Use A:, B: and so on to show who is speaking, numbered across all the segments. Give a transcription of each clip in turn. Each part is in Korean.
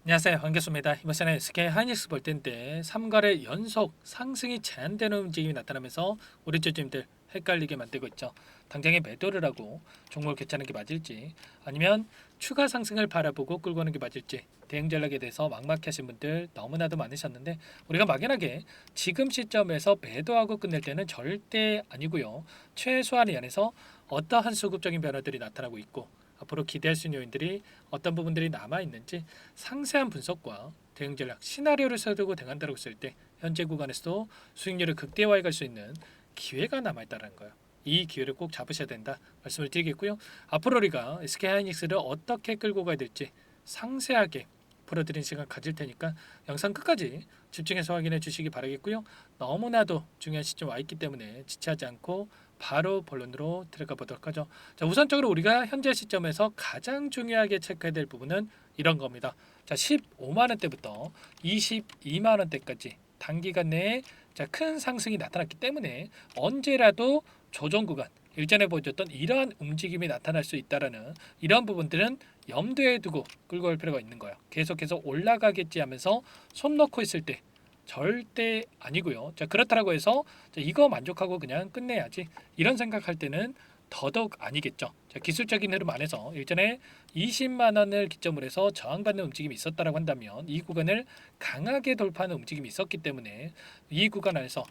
A: 안녕하세요. 반갑습니다. 이번 시간에 SK 하이닉스 볼 텐데 3거래 연속 상승이 제한되는 움직임이 나타나면서 우리 주주님들 헷갈리게 만들고 있죠. 당장에 매도를 하고 종목을 개최하는 게 맞을지 아니면 추가 상승을 바라보고 끌고 오는 게 맞을지 대응 전략에 대해서 막막해 하신 분들 너무나도 많으셨는데 우리가 막연하게 지금 시점에서 매도하고 끝낼 때는 절대 아니고요. 최소한의 안에서 어떠한 수급적인 변화들이 나타나고 있고 앞으로 기대할 수 있는 요인들이 어떤 부분들이 남아 있는지 상세한 분석과 대응 전략 시나리오를 세우고 대응한다고 했을 때 현재 구간에서도 수익률을 극대화해 갈 수 있는 기회가 남아 있다는 거예요. 이 기회를 꼭 잡으셔야 된다 말씀을 드리겠고요. 앞으로 우리가 SK 하이닉스를 어떻게 끌고 가야 될지 상세하게 풀어드린 시간 가질 테니까 영상 끝까지 집중해서 확인해 주시기 바라겠고요. 너무나도 중요한 시점 와 있기 때문에 지체하지 않고 바로 본론으로 들어가 보도록 하죠. 자, 우선적으로 우리가 현재 시점에서 가장 중요하게 체크해야 될 부분은 이런 겁니다. 자, 15만 원대부터 22만 원대까지 단기간 내에 큰 상승이 나타났기 때문에 언제라도 조정 구간 일전에 보여줬던 이러한 움직임이 나타날 수 있다라는 이러한 부분들은 염두에 두고 끌고 갈 필요가 있는 거예요. 계속해서 올라가겠지 하면서 손 놓고 있을 때 절대 아니고요. 자, 그렇다고 해서 이거 만족하고 그냥 끝내야지 이런 생각할 때는 더더욱 아니겠죠. 자, 기술적인 흐름 안에서 일전에 20만 원을 기점으로 해서 저항받는 움직임이 있었다라고 한다면 이 구간을 강하게 돌파하는 움직임이 있었기 때문에 이 구간 안에서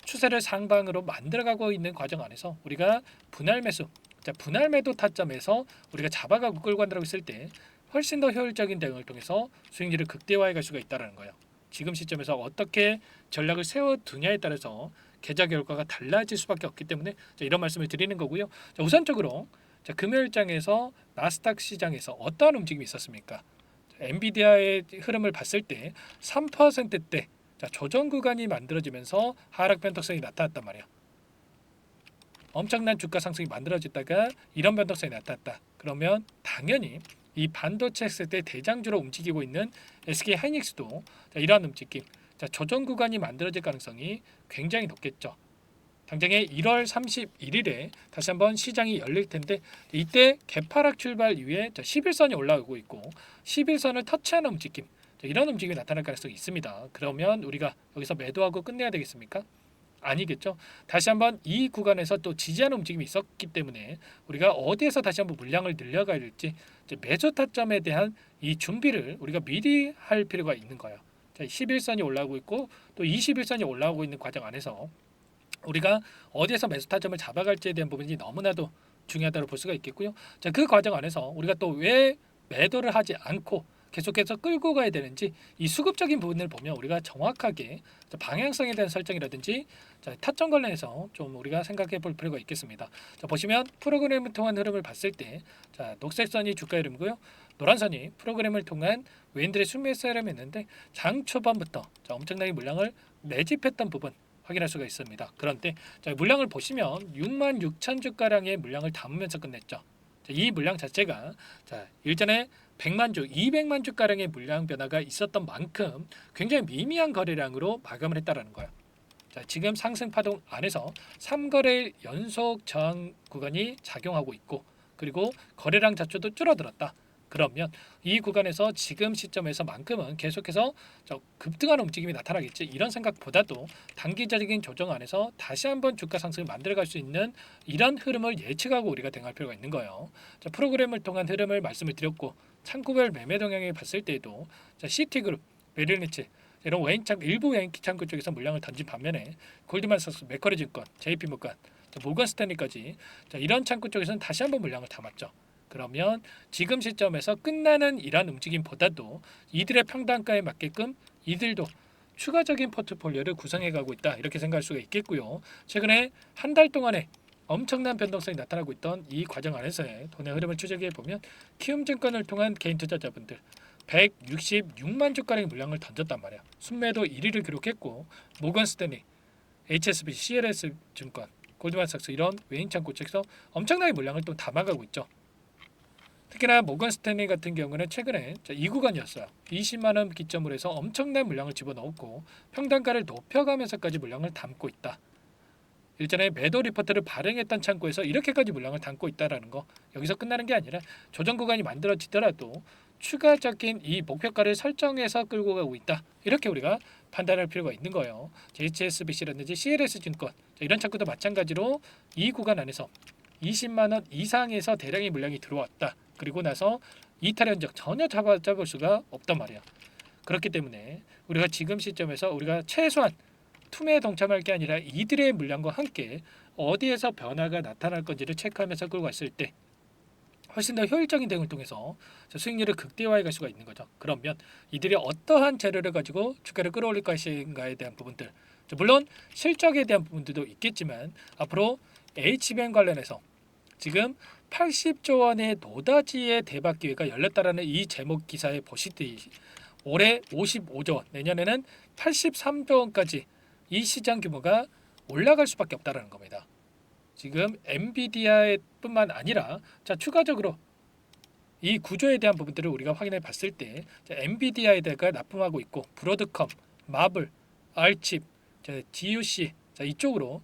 A: 추세를 상방으로 만들어가고 있는 과정 안에서 우리가 분할 매수, 자, 분할 매도 타점에서 우리가 잡아가고 끌고 간다고 했을 때 훨씬 더 효율적인 대응을 통해서 수익률을 극대화해 갈 수가 있다는 거예요. 지금 시점에서 어떻게 전략을 세워두냐에 따라서 계좌 결과가 달라질 수밖에 없기 때문에 이런 말씀을 드리는 거고요. 자, 우선적으로 금요일장에서 나스닥 시장에서 어떠한 움직임이 있었습니까? 엔비디아의 흐름을 봤을 때 3%대 조정 구간이 만들어지면서 하락 변동성이 나타났단 말이야. 엄청난 주가 상승이 만들어졌다가 이런 변동성이 나타났다. 그러면 당연히 이 반도체 섹터 대장주로 움직이고 있는 SK 하이닉스도 이러한 움직임, 조정 구간이 만들어질 가능성이 굉장히 높겠죠. 당장에 1월 31일에 다시 한번 시장이 열릴 텐데 이때 개파락 출발 이후에 11선이 올라오고 있고 11선을 터치하는 움직임, 이런 움직임이 나타날 가능성이 있습니다. 그러면 우리가 여기서 매도하고 끝내야 되겠습니까? 아니겠죠. 다시 한번 이 구간에서 또 지지하는 움직임이 있었기 때문에 우리가 어디에서 다시 한번 물량을 늘려가야 될지 매수 타점에 대한 이 준비를 우리가 미리 할 필요가 있는 거예요. 자, 11선이 올라오고 있고 또 21선이 올라오고 있는 과정 안에서 우리가 어디에서 매수 타점을 잡아갈지에 대한 부분이 너무나도 중요하다고 볼 수가 있겠고요. 자, 그 과정 안에서 우리가 또 왜 매도를 하지 않고 계속해서 끌고 가야 되는지 이 수급적인 부분을 보면 우리가 정확하게 방향성에 대한 설정이라든지 타점 관련해서 좀 우리가 생각해 볼 필요가 있겠습니다. 자, 보시면 프로그램을 통한 흐름을 봤을 때 녹색 선이 주가 흐름이고요. 노란 선이 프로그램을 통한 외인들의 순매수 흐름이었는데 장 초반부터 엄청나게 물량을 매집했던 부분 확인할 수가 있습니다. 그런데 물량을 보시면 6만 6천 주가량의 물량을 담으면서 끝냈죠. 이 물량 자체가 일전에 100만 주, 200만 주가량의 물량 변화가 있었던 만큼 굉장히 미미한 거래량으로 마감을 했다라는 거예요. 지금 상승 파동 안에서 3거래일 연속 저항 구간이 작용하고 있고 그리고 거래량 자체도 줄어들었다. 그러면 이 구간에서 지금 시점에서만큼은 계속해서 급등하는 움직임이 나타나겠지 이런 생각보다도 단기적인 조정 안에서 다시 한번 주가 상승을 만들어갈 수 있는 이런 흐름을 예측하고 우리가 대응할 필요가 있는 거예요. 프로그램을 통한 흐름을 말씀을 드렸고 창구별 매매 동향을 봤을 때에도 시티그룹, 메릴린치 이런 일부 외인 창구 쪽에서 물량을 던진 반면에 골드만삭스, 맥쿼리증권, JP모건, 모건 스탠리까지 이런 창구 쪽에서는 다시 한번 물량을 담았죠. 그러면 지금 시점에서 끝나는 이러한 움직임보다도 이들의 평단가에 맞게끔 이들도 추가적인 포트폴리오를 구성해가고 있다 이렇게 생각할 수가 있겠고요. 최근에 한 달 동안에 엄청난 변동성이 나타나고 있던 이 과정 안에서의 돈의 흐름을 추적해 보면 키움증권을 통한 개인 투자자분들 166만 주가량의 물량을 던졌단 말이야. 순매도 1위를 기록했고 모건 스탠리, HSBC, CLS 증권, 골드만삭스 이런 외인 창구 측에서 엄청나게 물량을 또 담아가고 있죠. 특히나 모건 스탠리 같은 경우는 최근에 이 구간이었어요. 20만 원 기점으로 해서 엄청난 물량을 집어넣었고 평단가를 높여가면서까지 물량을 담고 있다. 일전에 매도 리포트를 발행했던 창구에서 이렇게까지 물량을 담고 있다라는 거 여기서 끝나는 게 아니라 조정 구간이 만들어지더라도 추가적인 이 목표가를 설정해서 끌고 가고 있다. 이렇게 우리가 판단할 필요가 있는 거예요. HSBC라든지 CLS증권 이런 차트도 마찬가지로 이 구간 안에서 20만 원 이상에서 대량의 물량이 들어왔다. 그리고 나서 이탈 흔적 전혀 잡을 수가 없단 말이야. 그렇기 때문에 우리가 지금 시점에서 우리가 최소한 투매에 동참할 게 아니라 이들의 물량과 함께 어디에서 변화가 나타날 건지를 체크하면서 끌고 갔을 때 훨씬 더 효율적인 대응을 통해서 수익률을 극대화해 갈 수가 있는 거죠. 그러면 이들이 어떠한 재료를 가지고 주가를 끌어올릴 것인가에 대한 부분들, 물론 실적에 대한 부분들도 있겠지만 앞으로 HBM 관련해서 지금 80조 원의 노다지의 대박 기회가 열렸다라는 이 제목 기사에 보시듯이 올해 55조 원, 내년에는 83조 원까지 이 시장 규모가 올라갈 수밖에 없다라는 겁니다. 지금 엔비디아뿐만 아니라 추가적으로 이 구조에 대한 부분들을 우리가 확인해 봤을 때 엔비디아에다가 납품하고 있고 브로드컴, 마블, 알칩, DUC 이쪽으로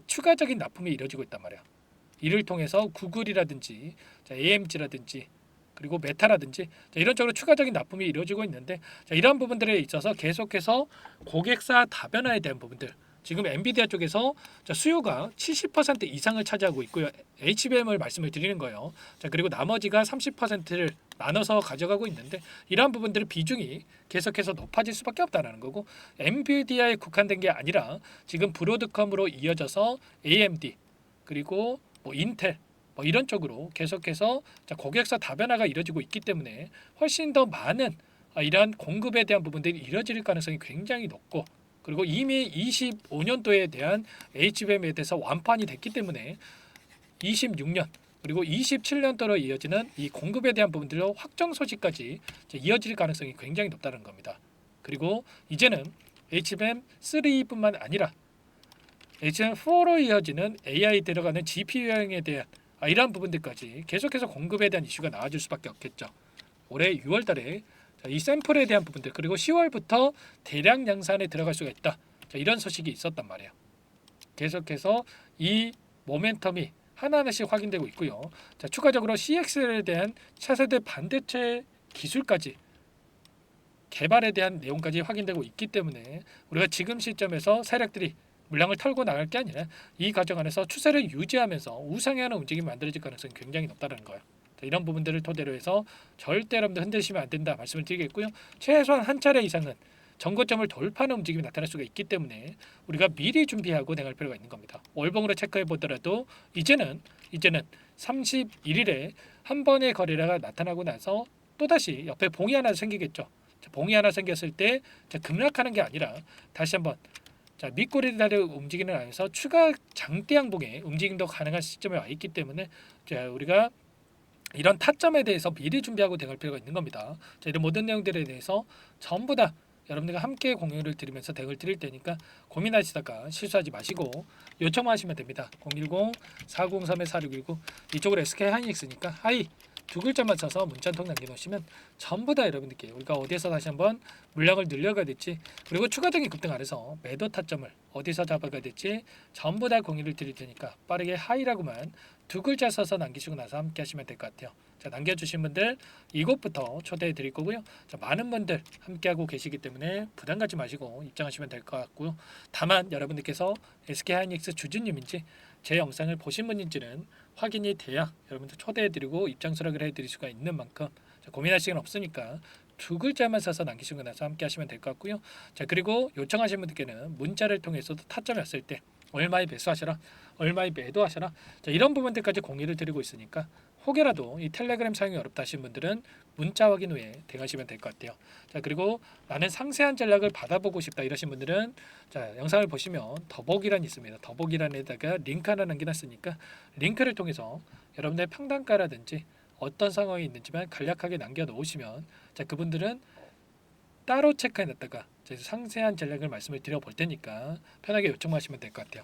A: 추가적인 납품이 이루어지고 있단 말이야. 이를 통해서 구글이라든지 AMG라든지 그리고 메타라든지 이런 쪽으로 추가적인 납품이 이루어지고 있는데 이러한 부분들에 있어서 계속해서 고객사 다변화에 대한 부분들 지금 엔비디아 쪽에서 수요가 70% 이상을 차지하고 있고요. HBM을 말씀을 드리는 거예요. 그리고 나머지가 30%를 나눠서 가져가고 있는데 이러한 부분들의 비중이 계속해서 높아질 수밖에 없다는 거고 엔비디아에 국한된 게 아니라 지금 브로드컴으로 이어져서 AMD 그리고 인텔 이런 쪽으로 계속해서 고객사 다변화가 이루어지고 있기 때문에 훨씬 더 많은 이러한 공급에 대한 부분들이 이루어질 가능성이 굉장히 높고 그리고 이미 25년도에 대한 HBM에 대해서 완판이 됐기 때문에 26년 그리고 27년도로 이어지는 이 공급에 대한 부분들로 확정 소식까지 이어질 가능성이 굉장히 높다는 겁니다. 그리고 이제는 HBM3뿐만 아니라 HBM4로 이어지는 AI 들어가는 GPU형에 대한 이러한 부분들까지 계속해서 공급에 대한 이슈가 나와줄 수밖에 없겠죠. 올해 6월달에 이 샘플에 대한 부분들 그리고 10월부터 대량 양산에 들어갈 수가 있다. 이런 소식이 있었단 말이에요. 계속해서 이 모멘텀이 하나하나씩 확인되고 있고요. 추가적으로 CXL에 대한 차세대 반도체 기술까지 개발에 대한 내용까지 확인되고 있기 때문에 우리가 지금 시점에서 세력들이 물량을 털고 나갈 게 아니라 이 과정 안에서 추세를 유지하면서 우상향하는 움직임이 만들어질 가능성이 굉장히 높다는 거예요. 이런 부분들을 토대로 해서 절대 여러분들 흔들리시면 안 된다 말씀을 드리겠고요. 최소한 한 차례 이상은 전고점을 돌파하는 움직임이 나타날 수가 있기 때문에 우리가 미리 준비하고 나갈 필요가 있는 겁니다. 월봉으로 체크해 보더라도 이제는 31일에 한 번의 거래량가 나타나고 나서 또다시 옆에 봉이 하나 생기겠죠. 봉이 하나 생겼을 때 급락하는 게 아니라 다시 한번 밑꼬리를 달려 움직이는 안에서 추가 장대 양봉의 움직임도 가능한 시점에 와 있기 때문에 우리가 이런 타점에 대해서 미리 준비하고 대갈 필요가 있는 겁니다. 이런 모든 내용들에 대해서 전부 다 여러분들과 함께 공유를 드리면서 대응을 드릴 테니까 고민하시다가 실수하지 마시고 요청만 하시면 됩니다. 010-403-4619 이쪽으로 SK하이닉스니까 하이 두 글자만 써서 문자 한 통 남겨놓으시면 전부 다 여러분들께 우리가 어디에서 다시 한번 물량을 늘려가야 될지 그리고 추가적인 급등 안에서 매도 타점을 어디서 잡아가야 될지 전부 다 공유를 드릴 테니까 빠르게 하이라고만 두 글자 써서 남기시고 나서 함께 하시면 될 것 같아요. 남겨주신 분들 이곳부터 초대해 드릴 거고요. 많은 분들 함께하고 계시기 때문에 부담 갖지 마시고 입장하시면 될 것 같고요. 다만 여러분들께서 SK하이닉스 주주님인지 제 영상을 보신 분인지는 확인이 돼야 여러분들 초대해 드리고 입장 수락을 해 드릴 수가 있는 만큼 고민할 시간 없으니까 두 글자만 써서 남기시고 나서 함께 하시면 될 것 같고요. 그리고 요청하신 분들께는 문자를 통해서도 타점이 왔을 때 얼마에 매수하셔라 얼마에 매도하셔라 이런 부분들까지 공유를 드리고 있으니까 혹여라도 이 텔레그램 사용이 어렵다 하신 분들은 문자 확인 후에 대응하시면 될 것 같아요. 그리고 나는 상세한 전략을 받아보고 싶다 이러신 분들은 영상을 보시면 더보기란이 있습니다. 더보기란에다가 링크 하나 남겨놨으니까 링크를 통해서 여러분들의 평단가라든지 어떤 상황이 있는지만 간략하게 남겨놓으시면 그분들은 따로 체크해놨다가 상세한 전략을 말씀을 드려볼 테니까 편하게 요청하시면 될 것 같아요.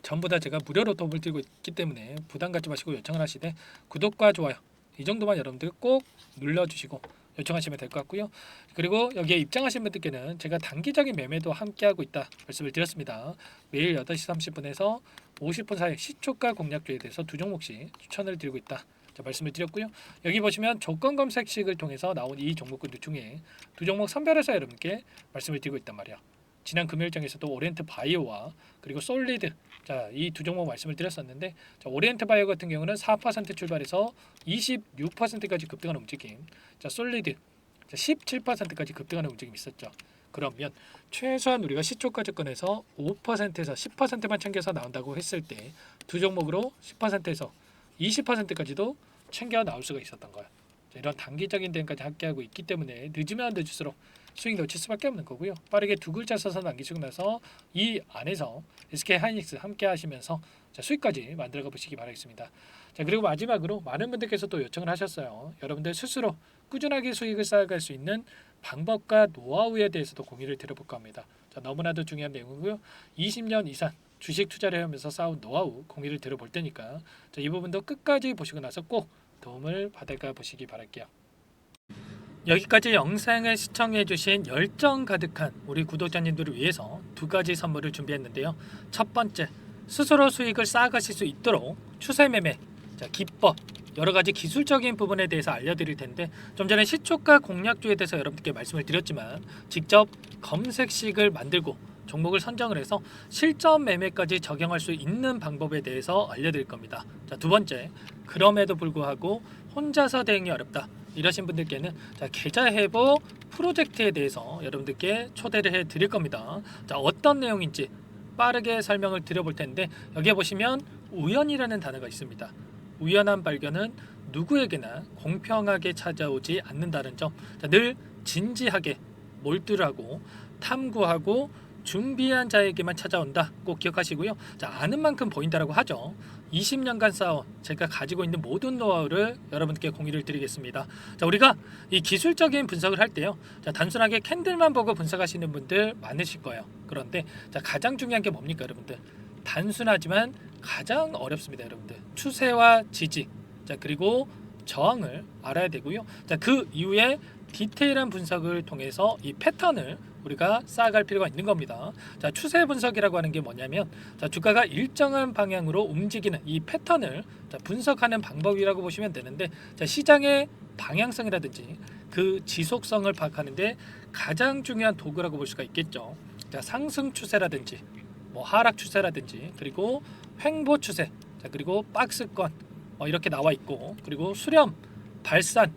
A: 전부 다 제가 무료로 도움을 드리고 있기 때문에 부담 갖지 마시고 요청을 하시되 구독과 좋아요 이 정도만 여러분들 꼭 눌러주시고 요청하시면 될 것 같고요. 그리고 여기에 입장하신 분들께는 제가 단기적인 매매도 함께하고 있다 말씀을 드렸습니다. 매일 8시 30분에서 50분 사이 시초가 공략주에 대해서 두 종목씩 추천을 드리고 있다. 자, 말씀을 드렸고요. 여기 보시면 조건 검색식을 통해서 나온 이 종목군들 중에 두 종목 선별해서 여러분께 말씀을 드리고 있단 말이야. 지난 금요일장에서도 오리엔트 바이오와 그리고 솔리드, 자, 이 두 종목 말씀을 드렸었는데, 자, 오리엔트 바이오 같은 경우는 4% 출발해서 26%까지 급등하는 움직임, 자, 솔리드, 자, 17%까지 급등하는 움직임이 있었죠. 그러면 최소한 우리가 시초가 접근해서 5%에서 10%만 챙겨서 나온다고 했을 때 두 종목으로 10%에서 20%까지도 챙겨 나올 수가 있었던 거야. 자, 이런 단기적인 대응까지 함께하고 있기 때문에 늦으면 늦을수록 수익 놓칠 수밖에 없는 거고요. 빠르게 두 글자 써서 남기시고 나서 이 안에서 SK 하이닉스 함께 하시면서 자, 수익까지 만들어가 보시기 바라겠습니다. 자, 그리고 마지막으로 많은 분들께서 또 요청을 하셨어요. 여러분들 스스로 꾸준하게 수익을 쌓아갈 수 있는 방법과 노하우에 대해서도 공유를 드려볼까 합니다. 자, 너무나도 중요한 내용이고요. 20년 이상 주식 투자를 하면서 쌓은 노하우 공유를 드려볼 테니까 자, 이 부분도 끝까지 보시고 나서 꼭 도움을 받아가 보시기 바랄게요. 여기까지 영상을 시청해주신 열정 가득한 우리 구독자님들을 위해서 두 가지 선물을 준비했는데요. 첫 번째, 스스로 수익을 쌓아가실 수 있도록 추세 매매, 자, 기법, 여러 가지 기술적인 부분에 대해서 알려드릴 텐데, 좀 전에 시초가 공략주에 대해서 여러분들께 말씀을 드렸지만 직접 검색식을 만들고 종목을 선정을 해서 실전 매매까지 적용할 수 있는 방법에 대해서 알려드릴 겁니다. 자, 두 번째, 그럼에도 불구하고 혼자서 대응이 어렵다 이러신 분들께는 자, 계좌 회복 프로젝트에 대해서 여러분들께 초대를 해 드릴 겁니다. 자, 어떤 내용인지 빠르게 설명을 드려볼 텐데, 여기에 보시면 우연이라는 단어가 있습니다. 우연한 발견은 누구에게나 공평하게 찾아오지 않는다는 점, 자, 늘 진지하게 몰두하고 탐구하고 준비한 자에게만 찾아온다, 꼭 기억하시고요. 자, 아는 만큼 보인다라고 하죠. 20년간 쌓아온 제가 가지고 있는 모든 노하우를 여러분께 공유를 드리겠습니다. 자, 우리가 이 기술적인 분석을 할 때요, 자, 단순하게 캔들만 보고 분석하시는 분들 많으실 거예요. 그런데 자, 가장 중요한 게 뭡니까 여러분들? 단순하지만 가장 어렵습니다. 여러분들, 추세와 지지, 자, 그리고 저항을 알아야 되고요. 자, 그 이후에 디테일한 분석을 통해서 이 패턴을 우리가 쌓아갈 필요가 있는 겁니다. 자, 추세 분석이라고 하는 게 뭐냐면, 자, 주가가 일정한 방향으로 움직이는 이 패턴을 자, 분석하는 방법이라고 보시면 되는데, 자, 시장의 방향성이라든지 그 지속성을 파악하는데 가장 중요한 도구라고 볼 수가 있겠죠. 자, 상승 추세라든지 뭐 하락 추세라든지, 그리고 횡보 추세, 자, 그리고 박스권 이렇게 나와 있고, 그리고 수렴, 발산,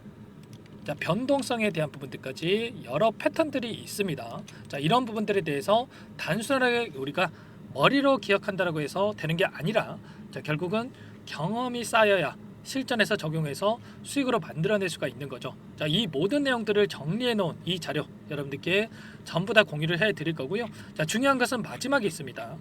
A: 자, 변동성에 대한 부분들까지 여러 패턴들이 있습니다. 자, 이런 부분들에 대해서 단순하게 우리가 머리로 기억한다라고 해서 되는 게 아니라, 자, 결국은 경험이 쌓여야 실전에서 적용해서 수익으로 만들어낼 수가 있는 거죠. 자, 이 모든 내용들을 정리해 놓은 이 자료 여러분들께 전부 다 공유를 해 드릴 거고요. 자, 중요한 것은 마지막에 있습니다.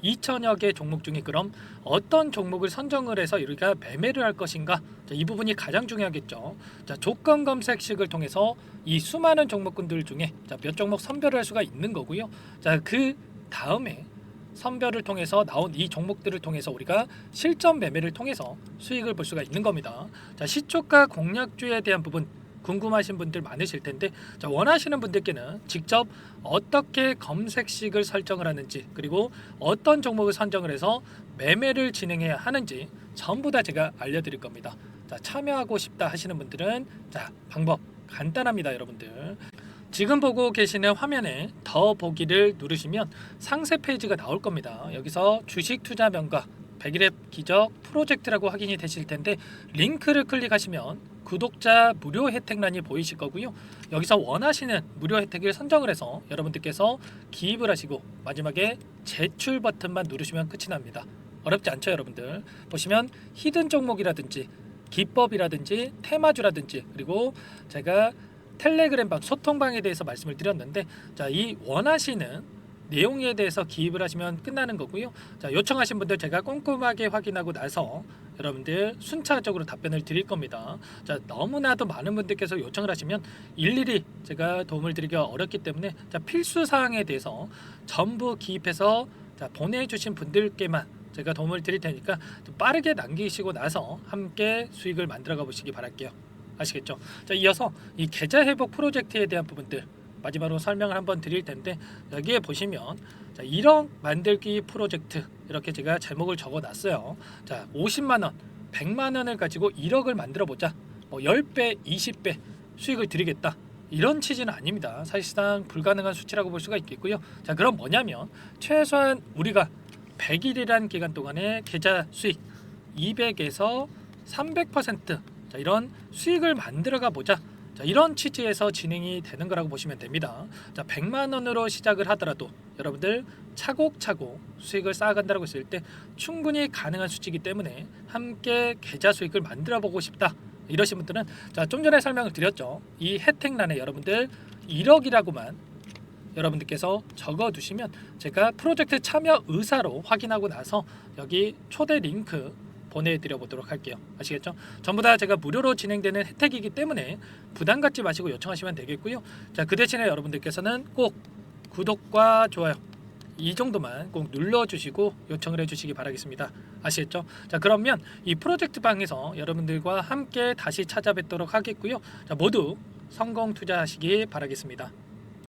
A: 2천여 개 종목 중에 그럼 어떤 종목을 선정을 해서 우리가 매매를 할 것인가? 자, 이 부분이 가장 중요하겠죠. 자, 조건 검색식을 통해서 이 수많은 종목군들 중에 자, 몇 종목 선별을 할 수가 있는 거고요. 자, 그 다음에 선별을 통해서 나온 이 종목들을 통해서 우리가 실전 매매를 통해서 수익을 볼 수가 있는 겁니다. 자, 시초가 공략주에 대한 부분 궁금하신 분들 많으실 텐데, 자, 원하시는 분들께는 직접 어떻게 검색식을 설정을 하는지, 그리고 어떤 종목을 선정을 해서 매매를 진행해야 하는지 전부 다 제가 알려드릴 겁니다. 자, 참여하고 싶다 하시는 분들은 자, 방법 간단합니다. 여러분들, 지금 보고 계시는 화면에 더 보기를 누르시면 상세 페이지가 나올 겁니다. 여기서 주식 투자 명가 100일의 기적 프로젝트라고 확인이 되실 텐데, 링크를 클릭하시면 구독자 무료 혜택란이 보이실 거고요. 여기서 원하시는 무료 혜택을 선정을 해서 여러분들께서 기입을 하시고 마지막에 제출 버튼만 누르시면 끝이 납니다. 어렵지 않죠 여러분들? 보시면 히든 종목이라든지 기법이라든지 테마주라든지, 그리고 제가 텔레그램방 소통방에 대해서 말씀을 드렸는데, 자, 이 원하시는 내용에 대해서 기입을 하시면 끝나는 거고요. 자, 요청하신 분들 제가 꼼꼼하게 확인하고 나서 여러분들 순차적으로 답변을 드릴 겁니다. 자, 너무나도 많은 분들께서 요청을 하시면 일일이 제가 도움을 드리기가 어렵기 때문에, 자, 필수 사항에 대해서 전부 기입해서 자, 보내주신 분들께만 제가 도움을 드릴 테니까 좀 빠르게 남기시고 나서 함께 수익을 만들어가 보시기 바랄게요. 아시겠죠? 자, 이어서 이 계좌 회복 프로젝트에 대한 부분들 마지막으로 설명을 한번 드릴 텐데, 여기에 보시면 자, 1억 만들기 프로젝트 이렇게 제가 제목을 적어 놨어요. 자, 50만 원 100만 원을 가지고 1억을 만들어 보자. 뭐 10배, 20배 수익을 드리겠다. 이런 취지는 아닙니다. 사실상 불가능한 수치라고 볼 수가 있겠고요. 자, 그럼 뭐냐면 최소한 우리가 100일이라는 기간 동안에 계좌 수익 200에서 300% 자, 이런 수익을 만들어가 보자. 자, 이런 취지에서 진행이 되는 거라고 보시면 됩니다. 자, 100만 원으로 시작을 하더라도 여러분들 차곡차곡 수익을 쌓아간다고 했을 때 충분히 가능한 수치이기 때문에 함께 계좌 수익을 만들어 보고 싶다. 이러신 분들은 자, 좀 전에 설명을 드렸죠. 이 혜택란에 여러분들 1억이라고만 여러분들께서 적어 두시면 제가 프로젝트 참여 의사로 확인하고 나서 여기 초대 링크 보내드려 보도록 할게요. 아시겠죠? 전부 다 제가 무료로 진행되는 혜택이기 때문에 부담 갖지 마시고 요청하시면 되겠고요. 자, 그 대신에 여러분들께서는 꼭 구독과 좋아요 이 정도만 꼭 눌러주시고 요청을 해주시기 바라겠습니다. 아시겠죠? 자, 그러면 이 프로젝트 방에서 여러분들과 함께 다시 찾아뵙도록 하겠고요. 자, 모두 성공 투자하시기 바라겠습니다.